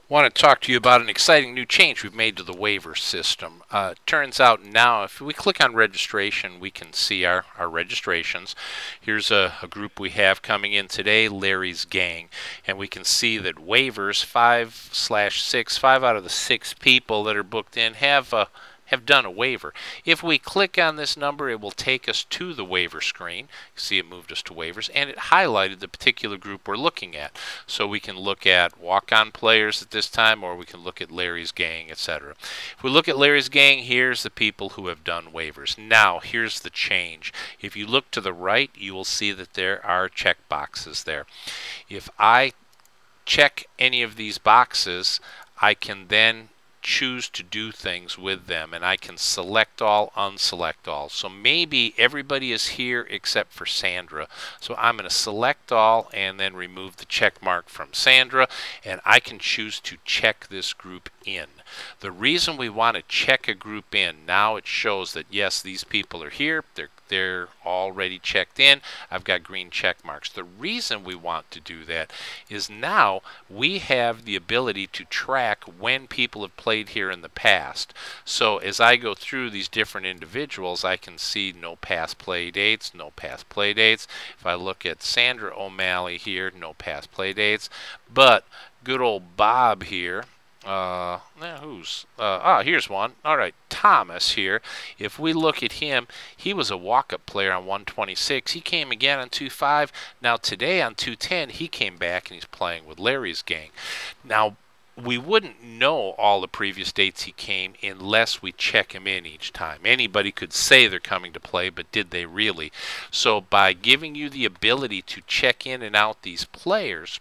Want to talk to you about an exciting new change we've made to the waiver system. Turns out now if we click on registration, we can see our registrations. Here's a group we have coming in today, Larry's Gang, and we can see that waivers 5/6, 5 out of the 6 people that are booked in have done a waiver. If we click on this number, it will take us to the waiver screen. You see it moved us to waivers, and it highlighted the particular group we're looking at. So we can look at walk-on players at this time, or we can look at Larry's Gang, etc. If we look at Larry's Gang, here's the people who have done waivers. Now, here's the change. If you look to the right, you will see that there are check boxes there. If I check any of these boxes, I can then choose to do things with them, and I can select all, unselect all. So maybe everybody is here except for Sandra. So I'm going to select all and then remove the check mark from Sandra, and I can choose to check this group in. The reason we want to check a group in, now it shows that yes, these people are here, they're already checked in. I've got green check marks. The reason we want to do that is now we have the ability to track when people have played here in the past. So as I go through these different individuals, I can see no past play dates, no past play dates. If I look at Sandra O'Malley here, no past play dates. But good old Bob here, here's one. All right, Thomas here. If we look at him, he was a walk-up player on 126. He came again on 25. Now today on 210, he came back and he's playing with Larry's Gang. Now, we wouldn't know all the previous dates he came unless we check him in each time. Anybody could say they're coming to play, but did they really? So by giving you the ability to check in and out these players,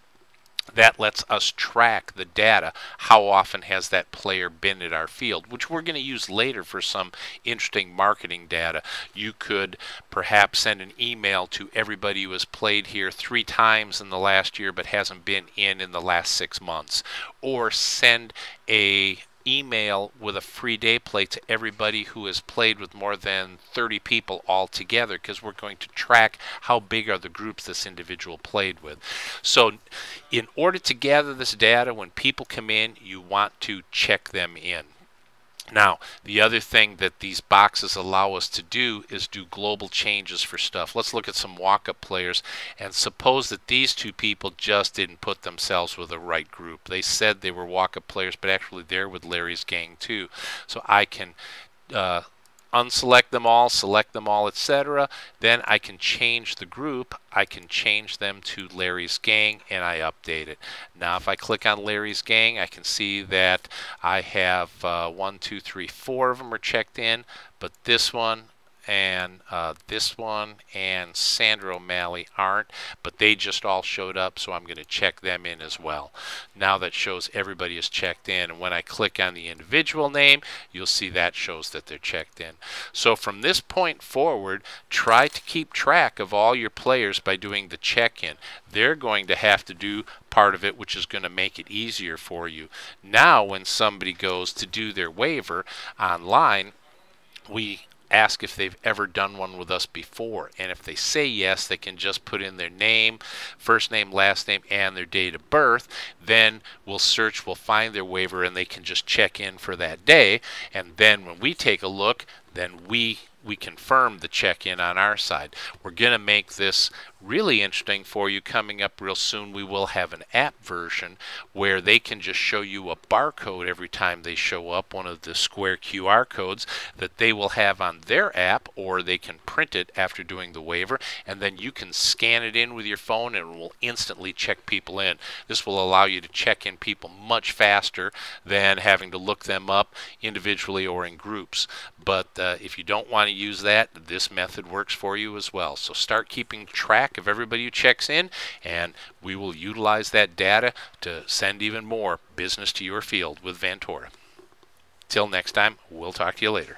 that lets us track the data. How often has that player been at our field, which we're going to use later for some interesting marketing data. You could perhaps send an email to everybody who has played here 3 times in the last year but hasn't been in the last 6 months, or send a email with a free day play to everybody who has played with more than 30 people all together, because we're going to track how big are the groups this individual played with. So in order to gather this data, when people come in, you want to check them in. Now, the other thing that these boxes allow us to do is do global changes for stuff. Let's look at some walk-up players, and suppose that these 2 people just didn't put themselves with the right group. They said they were walk-up players, but actually they're with Larry's Gang too. So I can unselect them all, select them all, etc. Then I can change the group. I can change them to Larry's Gang, and I update it. Now if I click on Larry's Gang, I can see that I have 1, 2, 3, 4 of them are checked in, but this one and Sandra O'Malley aren't, but they just all showed up, so I'm going to check them in as well. Now that shows everybody is checked in, and when I click on the individual name, you'll see that shows that they're checked in. So from this point forward, try to keep track of all your players by doing the check-in. They're going to have to do part of it, which is going to make it easier for you. Now when somebody goes to do their waiver online, we ask if they've ever done one with us before, and if they say yes, they can just put in their name, first name, last name, and their date of birth. Then we'll search, we'll find their waiver, and they can just check in for that day. And then when we take a look, then we confirm the check-in on our side. We're going to make this really interesting for you coming up real soon. We will have an app version where they can just show you a barcode every time they show up, one of the square QR codes that they will have on their app, or they can print it after doing the waiver, and then you can scan it in with your phone and it will instantly check people in. This will allow you to check in people much faster than having to look them up individually or in groups. But if you don't want to use that, this method works for you as well. So start keeping track of everybody who checks in, and we will utilize that data to send even more business to your field with Vantora. Till next time, we'll talk to you later.